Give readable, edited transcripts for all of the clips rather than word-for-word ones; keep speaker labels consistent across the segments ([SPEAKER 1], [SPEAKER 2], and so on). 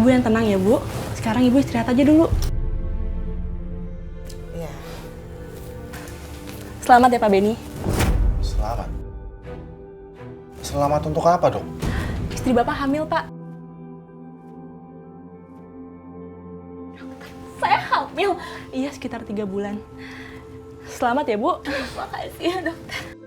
[SPEAKER 1] Ibu yang tenang ya, Bu. Sekarang Ibu istirahat aja dulu.
[SPEAKER 2] Iya.
[SPEAKER 1] Selamat ya, Pak Benny.
[SPEAKER 3] Selamat? Selamat untuk apa, Dok?
[SPEAKER 1] Istri Bapak hamil, Pak. Saya hamil? Iya, sekitar 3 bulan. Selamat ya, Bu. Makasih ya, dokter.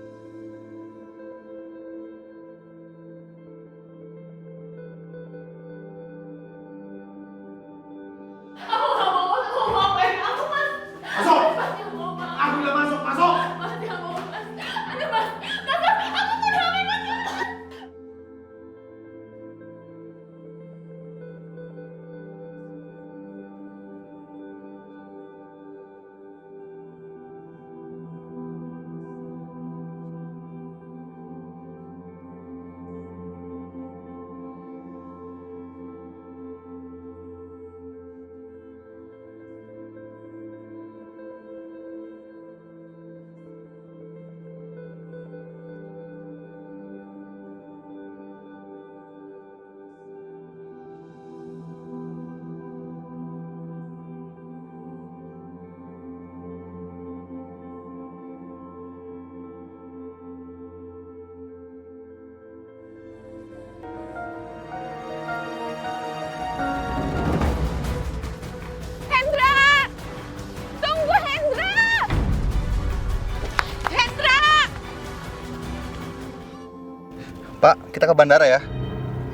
[SPEAKER 3] Pak, kita ke bandara ya?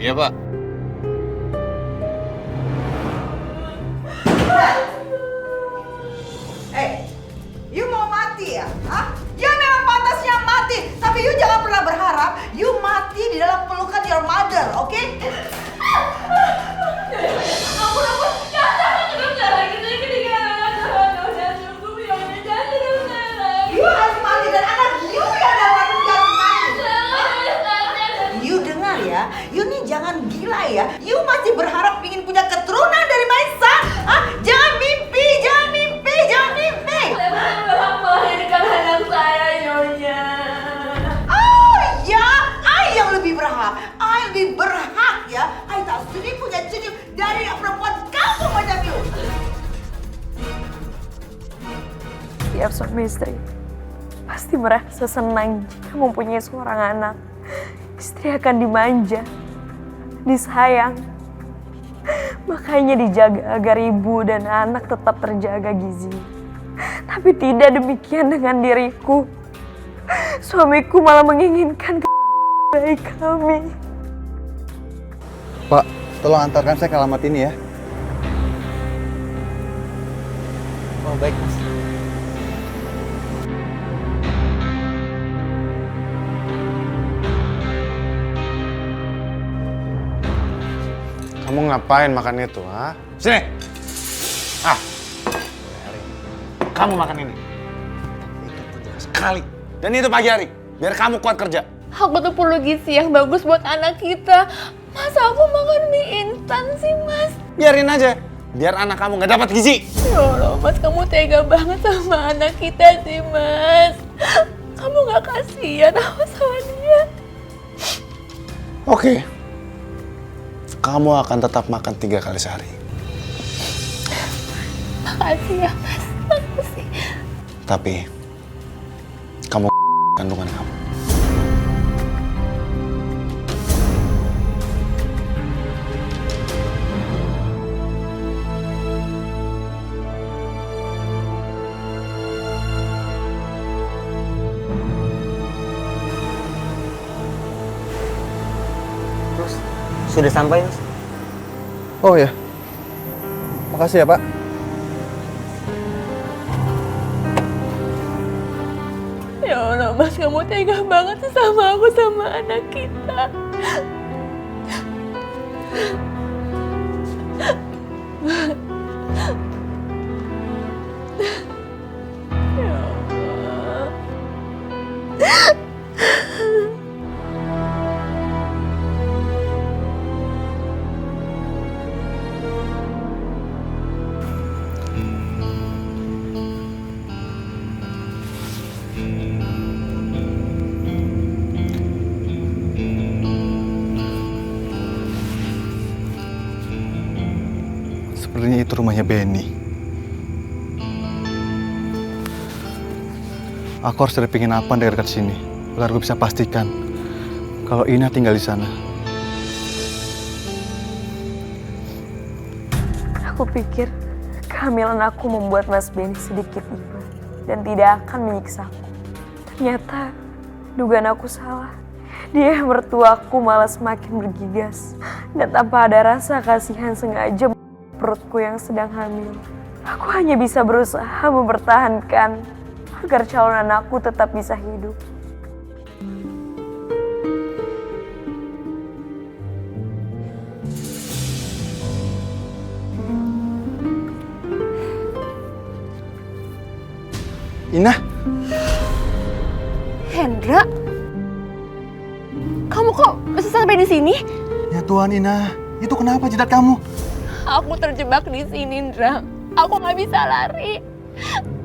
[SPEAKER 4] Iya, Pak.
[SPEAKER 2] You mau mati ya? Hah? You memang pantasnya mati. Tapi you jangan pernah berharap you mati di dalam pelukan your mother, oke? You harus mati dan anak you yang dapat mati. You dengar ya, you nih jangan gila ya. You masih berharap ingin punya keturunan dari Maisa? Hah? Jangan mimpi, jangan mimpi, jangan mimpi. Oh ya, I yang lebih berhak. I lebih berhak ya. I tak sudi punya cucu dari perempuan kamu macam you.
[SPEAKER 5] Tiap suami istri pasti merasa senang jika mempunyai seorang anak. Istri akan dimanja, disayang. Makanya dijaga agar ibu dan anak tetap terjaga gizi. Tapi tidak demikian dengan diriku. Suamiku malah menginginkan baik kami.
[SPEAKER 3] Pak, tolong antarkan saya ke alamat ini ya.
[SPEAKER 4] Oh, baik, Mas.
[SPEAKER 6] Kamu ngapain makan itu, ha? Sini! Ah! Kamu makan ini. Itu sekali. Dan itu pagi hari, biar kamu kuat kerja.
[SPEAKER 5] Aku tuh perlu gizi yang bagus buat anak kita. Masa aku makan mie instan sih, Mas?
[SPEAKER 6] Biarin aja, biar anak kamu nggak dapat gizi.
[SPEAKER 5] Ya Allah, Mas, kamu tega banget sama anak kita sih, Mas. Kamu gak kasihan apa sama dia?
[SPEAKER 6] Oke. Kamu akan tetap makan 3 kali sehari.
[SPEAKER 5] Makasih ya, Mas. Makasih.
[SPEAKER 6] Tapi, kamu kandungan kamu.
[SPEAKER 7] Sudah sampai, Mas.
[SPEAKER 3] Oh ya. Makasih ya, Pak.
[SPEAKER 5] Ya Allah, Mas, kamu tega banget sih sama aku, sama anak kita. Ya Allah.
[SPEAKER 3] rumahnya Benny. Aku harus cari penginapan dari dekat sini agar gue bisa pastikan kalau Ina tinggal di sana.
[SPEAKER 5] Aku pikir kehamilan aku membuat Mas Benny sedikit iba dan tidak akan menyiksaku. Ternyata dugaan aku salah. Dia mertuaku malah semakin bergigas dan tanpa ada rasa kasihan sengaja perutku yang sedang hamil. Aku hanya bisa berusaha mempertahankan agar calon anakku tetap bisa hidup.
[SPEAKER 3] Ina,
[SPEAKER 5] Hendra, kamu kok bisa sampai di sini?
[SPEAKER 3] ya Tuhan Ina, itu kenapa jidat kamu?
[SPEAKER 5] Aku terjebak di sini, Indra. Aku nggak bisa lari.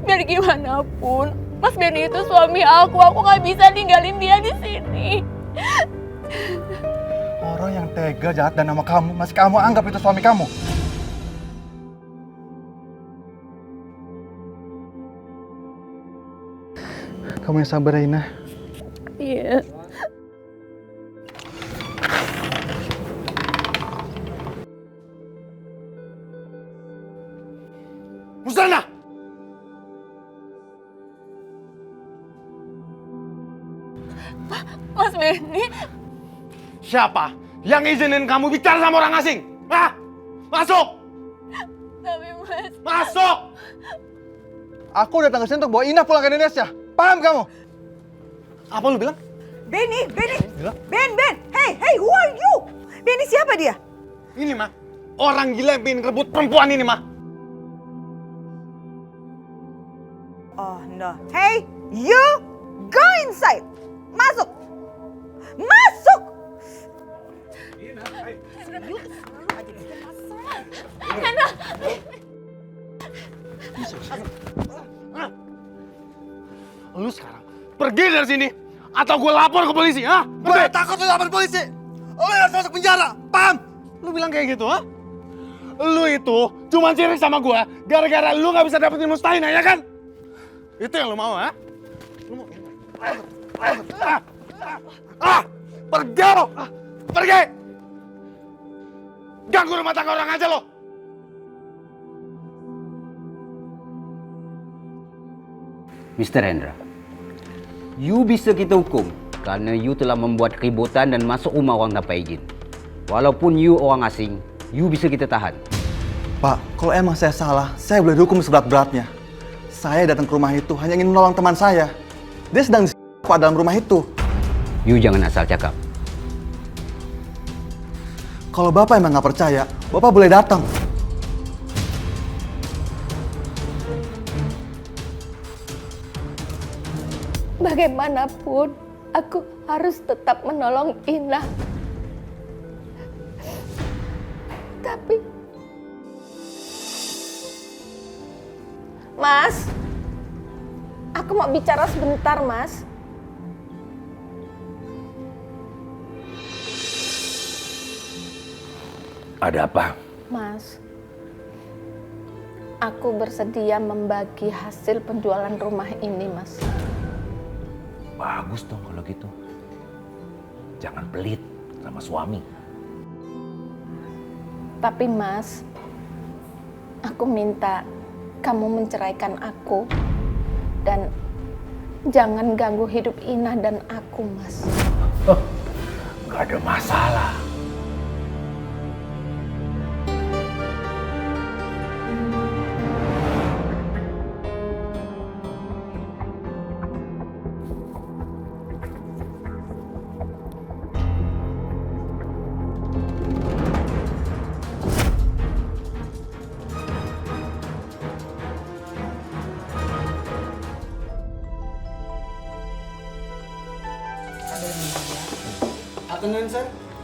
[SPEAKER 5] Biar gimana pun, Mas Benny itu suami aku nggak bisa tinggalin dia di sini.
[SPEAKER 3] Orang yang tega jahat dan nama kamu, masih kamu anggap itu suami kamu? Kamu yang sabar ya, Ina.
[SPEAKER 5] Iya.
[SPEAKER 6] Musana!
[SPEAKER 5] Mas Benny,
[SPEAKER 6] Siapa yang izinin kamu bicara sama orang asing? Hah? Masuk!
[SPEAKER 5] tapi Mas,
[SPEAKER 6] Masuk!
[SPEAKER 3] Aku datang ke sini untuk bawa Ina pulang ke Indonesia. Paham kamu?
[SPEAKER 6] Apa lu bilang?
[SPEAKER 2] Benny, Ben, hey, who are you? Benny siapa dia?
[SPEAKER 6] Ini mah, orang gila yang pengen rebut perempuan ini mah.
[SPEAKER 2] Oh no, hey, you go inside. Masuk.
[SPEAKER 6] Lu sekarang pergi dari sini atau gue lapor ke polisi, ha?
[SPEAKER 3] Gue takut lu lapor polisi. Lu harus masuk penjara. Paham?
[SPEAKER 6] Lu bilang kayak gitu, ha? Lu itu cuma sirik sama gue gara-gara lu gak bisa dapetin Mustahina, ya kan? Itu yang lu mau, ha? Lu mau? Pergi lo! Pergi! Ganggu rumah tangga orang aja lo!
[SPEAKER 8] Mr. Hendra, you bisa kita hukum karena you telah membuat keributan dan masuk rumah orang tanpa izin. Walaupun you orang asing, you bisa kita tahan.
[SPEAKER 3] Pak, kalau emang saya salah, saya boleh dihukum seberat-beratnya. Saya datang ke rumah itu hanya ingin menolong teman saya. Dia sedang di dalam rumah itu.
[SPEAKER 8] You jangan asal cakap.
[SPEAKER 3] Kalau Bapak emang nggak percaya, Bapak boleh datang.
[SPEAKER 5] bagaimanapun aku harus tetap menolong Ina. Tapi Mas, aku mau bicara sebentar, Mas.
[SPEAKER 6] Ada apa?
[SPEAKER 5] Mas, aku bersedia membagi hasil penjualan rumah ini, Mas.
[SPEAKER 9] Bagus dong kalau gitu. Jangan pelit sama suami.
[SPEAKER 5] Tapi Mas, aku minta kamu menceraikan aku dan jangan ganggu hidup Ina dan aku, Mas.
[SPEAKER 9] Gak ada masalah.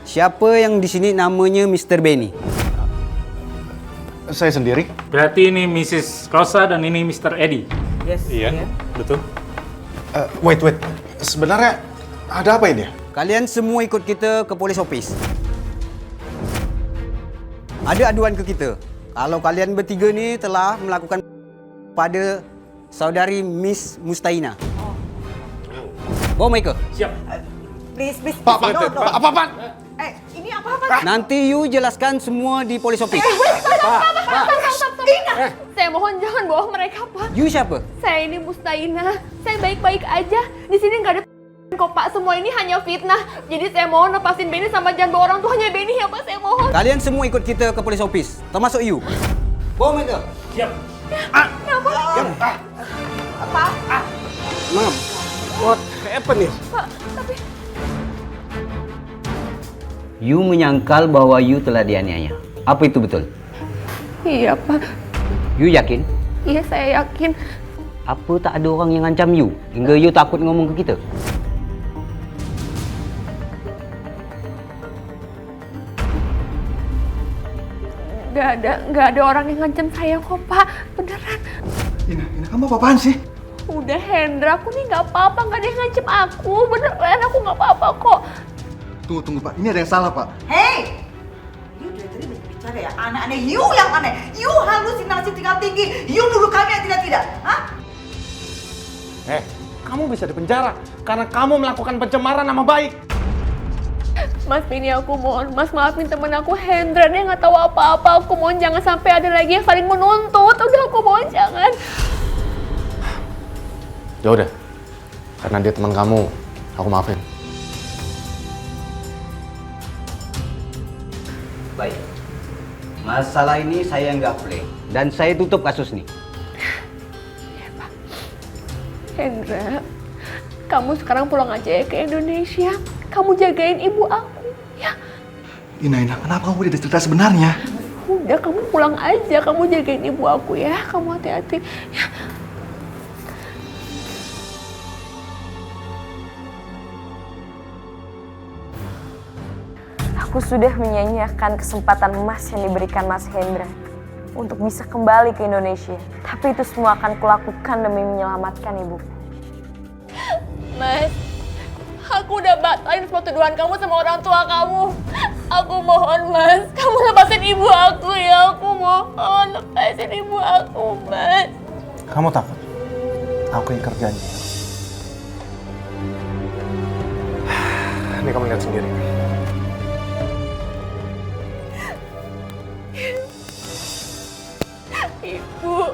[SPEAKER 8] Siapa yang di sini namanya Mr. Benny?
[SPEAKER 3] Saya sendiri.
[SPEAKER 10] Berarti ini Mrs. Rosa dan ini Mr. Eddie.
[SPEAKER 7] Yes.
[SPEAKER 10] Iya, betul.
[SPEAKER 3] Wait. Sebenarnya ada apa ini?
[SPEAKER 8] Kalian semua ikut kita ke police office. Ada aduan ke kita Kalau kalian bertiga ni telah melakukan pada saudari Miss Mustaina. Bawa mereka.
[SPEAKER 10] Siap.
[SPEAKER 2] Please.
[SPEAKER 6] Pak,
[SPEAKER 2] no.
[SPEAKER 6] apa?
[SPEAKER 2] Ini apa?
[SPEAKER 8] Nanti you jelaskan semua di polis office.
[SPEAKER 5] Saya mohon jangan bawa mereka, Pak.
[SPEAKER 8] You siapa?
[SPEAKER 5] Saya ini Mustaina. Saya baik-baik aja. Di sini nggak ada kok, Pak. Semua ini hanya fitnah. Jadi saya mohon lepasin Benny sama jangan bawa orang tuanya Benny ya, Pak. Saya mohon.
[SPEAKER 8] Kalian semua ikut kita ke polis office, termasuk you. Bawa mereka.
[SPEAKER 10] Siap.
[SPEAKER 8] Mam.
[SPEAKER 6] What happened?
[SPEAKER 5] Pak, tapi
[SPEAKER 8] You menyangkal bahwa you telah dianiaya. Apa itu betul?
[SPEAKER 5] iya, Pak.
[SPEAKER 8] You yakin?
[SPEAKER 5] Iya, saya yakin.
[SPEAKER 8] Apa tak ada orang yang ngancam you hingga you takut ngomong ke kita?
[SPEAKER 5] Nggak ada orang yang ngancam saya kok, Pak. Beneran.
[SPEAKER 3] Ina, kamu apa-apaan sih?
[SPEAKER 5] Udah, Hendra, aku nih nggak apa-apa. Nggak ada yang ngancam aku. Beneran, aku nggak apa-apa kok.
[SPEAKER 3] Tunggu Pak, ini ada yang salah Pak.
[SPEAKER 2] Hey! You dari tadi banyak bicara ya, aneh-aneh. You yang aneh. You halusinasi tingkat tinggi. You nuduh kami yang tidak-tidak. Hah?
[SPEAKER 6] Kamu bisa dipenjara karena kamu melakukan pencemaran nama baik.
[SPEAKER 5] Mas Benny, aku mohon, Mas maafin temen aku Hendra. Dia nggak tahu apa-apa. Aku mohon jangan sampai ada lagi yang saling menuntut. Udah, aku mohon jangan.
[SPEAKER 6] Ya udah, karena dia teman kamu, aku maafin.
[SPEAKER 8] Baik. Masalah ini saya nggak play dan saya tutup kasus ini.
[SPEAKER 5] Hendra, kamu sekarang pulang aja ya ke Indonesia. Kamu jagain ibu aku, ya.
[SPEAKER 3] Ina, kenapa kamu tidak cerita sebenarnya?
[SPEAKER 5] Udah, kamu pulang aja. Kamu jagain ibu aku ya. Kamu hati-hati. Ya. Aku sudah menyanyiakan kesempatan emas yang diberikan Mas Hendra untuk bisa kembali ke Indonesia. Tapi itu semua akan kulakukan demi menyelamatkan ibuku. Mas, aku udah batalin semua tuduhan kamu sama orang tua kamu. Aku mohon, Mas, kamu lepasin ibu aku ya. Aku mohon, lepasin ibu aku, Mas.
[SPEAKER 6] Kamu takut? Aku ingkar janji. Ini kamu lihat sendiri.
[SPEAKER 5] Ibu.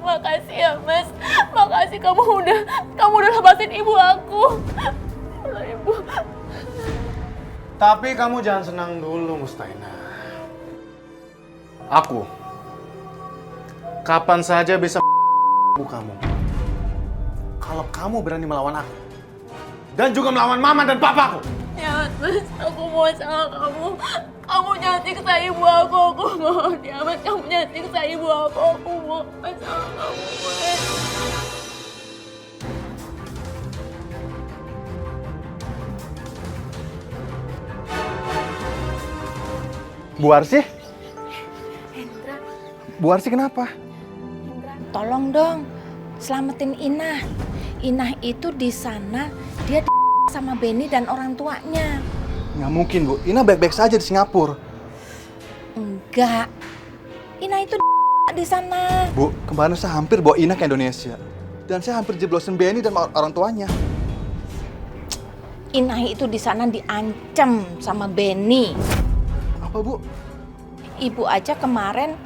[SPEAKER 5] Makasih ya, Mas. Makasih kamu udah lepasin ibu aku. Ibu.
[SPEAKER 6] Tapi kamu jangan senang dulu, Mustaina. Aku kapan saja bisa ibu kamu. Kalau kamu berani melawan aku dan juga melawan mama dan papaku.
[SPEAKER 5] Ya, Mas, aku mau sama kamu. Kamu jangan siksa ibu aku mohon. Ya, Mas, kamu jangan siksa ibu aku mau sama kamu, Mas.
[SPEAKER 3] Bu Arsy?
[SPEAKER 5] Hendra,
[SPEAKER 3] Bu Arsy kenapa?
[SPEAKER 11] Tolong dong, selamatin Inah. Inah itu di sana, dia sama Benny dan orang tuanya.
[SPEAKER 3] Nggak mungkin Bu, Ina baik-baik saja di Singapura.
[SPEAKER 11] Enggak, Inah itu di sana.
[SPEAKER 3] Bu, kemarin saya hampir bawa Ina ke Indonesia. Dan saya hampir jeblosin Benny dan orang tuanya.
[SPEAKER 11] Inah itu di sana diancam sama Benny.
[SPEAKER 3] Apa Bu?
[SPEAKER 11] Ibu aja kemarin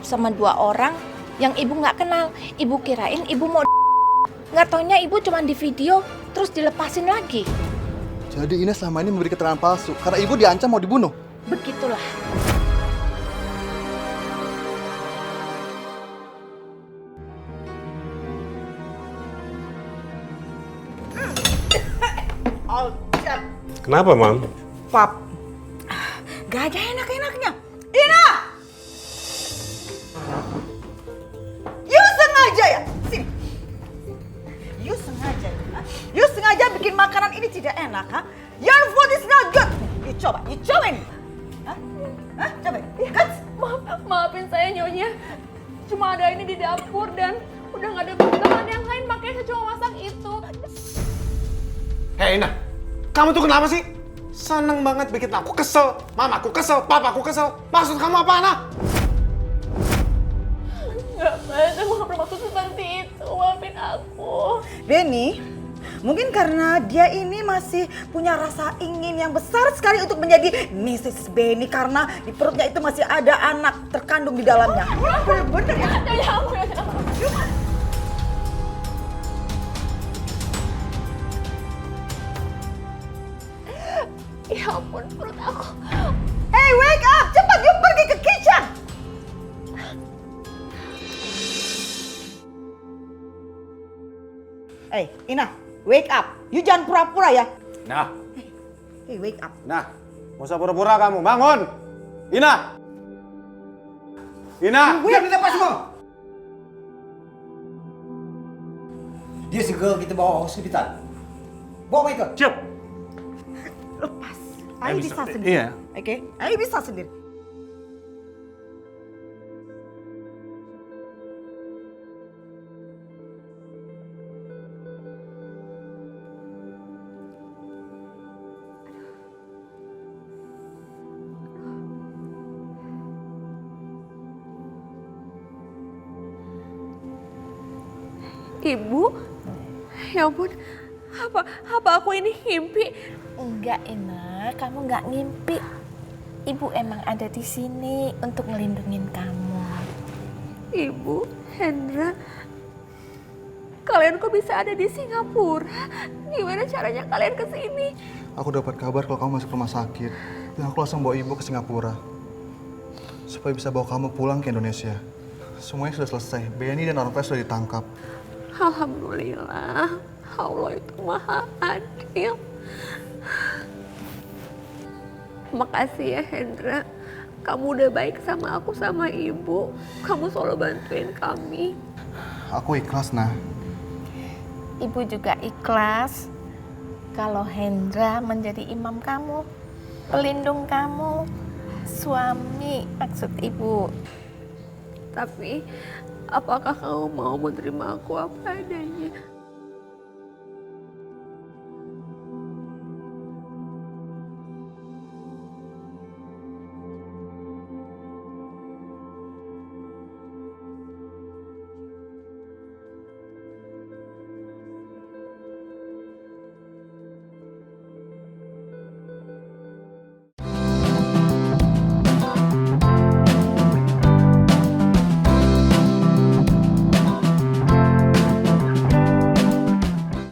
[SPEAKER 11] sama 2 orang yang ibu nggak kenal. Ibu kirain ibu mau nggak taunya ibu cuma di video terus dilepasin lagi.
[SPEAKER 3] Jadi Ina selama ini memberi keterangan palsu karena ibu diancam mau dibunuh.
[SPEAKER 11] Begitulah.
[SPEAKER 6] Kenapa, Mam?
[SPEAKER 2] Pap, gak ada enak-enaknya. Ina! You sengaja ya? Sini. You sengaja ya? You sengaja bikin makanan ini tidak enak, ha? Your food is not good. You coba ini. Hah? Coba. Guys,
[SPEAKER 5] Maafin saya, Nyonya. Cuma ada ini di dapur dan udah nggak ada bahan yang lain, makanya saya cuma masak itu.
[SPEAKER 6] Hei, Ina. Kamu tuh kenapa sih? Seneng banget bikin aku kesel. Mamaku kesel, papaku kesel. Maksud kamu apa, Ana?
[SPEAKER 1] Nggak, Mas. Aku nggak bermaksud seperti itu. Maafin aku.
[SPEAKER 2] Benny, mungkin karena dia ini masih punya rasa ingin yang besar sekali untuk menjadi Mrs. Benny karena di perutnya itu masih ada anak terkandung di dalamnya. Bener-bener ya?
[SPEAKER 1] Ya ampun, ya ampun. Ya ampun, perut aku.
[SPEAKER 2] Hey, wake up! Cepat, you pergi ke kitchen! Hey, Ina, wake up! You jangan pura-pura ya.
[SPEAKER 6] Nah,
[SPEAKER 2] Hey, wake up.
[SPEAKER 6] nah. Mau usah pura-pura kamu. Bangun! Ina! Ina!
[SPEAKER 8] Diam di tempat semua! Dia segera kita bawa ke hospital. Bawa mereka.
[SPEAKER 10] Siap.
[SPEAKER 2] Lepas. Ayo bisa sendiri.
[SPEAKER 6] Iya.
[SPEAKER 2] Oke? Ayo bisa sendiri.
[SPEAKER 5] Ibu, ya ampun, apa aku ini ngimpi?
[SPEAKER 11] Enggak, Ina, kamu nggak ngimpi. Ibu emang ada di sini untuk ngelindungin kamu.
[SPEAKER 5] Ibu, Hendra, kalian kok bisa ada di Singapura? Gimana caranya kalian ke sini?
[SPEAKER 3] Aku dapat kabar kalau kamu masuk rumah sakit. Dan aku langsung bawa ibu ke Singapura. Supaya bisa bawa kamu pulang ke Indonesia. Semuanya sudah selesai. Benny dan orang tua sudah ditangkap.
[SPEAKER 5] Alhamdulillah, Allah itu maha adil. Makasih ya Hendra, kamu udah baik sama aku sama ibu. Kamu selalu bantuin kami.
[SPEAKER 3] Aku ikhlas, Nah.
[SPEAKER 11] Ibu juga ikhlas kalau Hendra menjadi imam kamu, pelindung kamu, suami maksud ibu.
[SPEAKER 5] Tapi apakah kamu mau menerima aku apa adanya?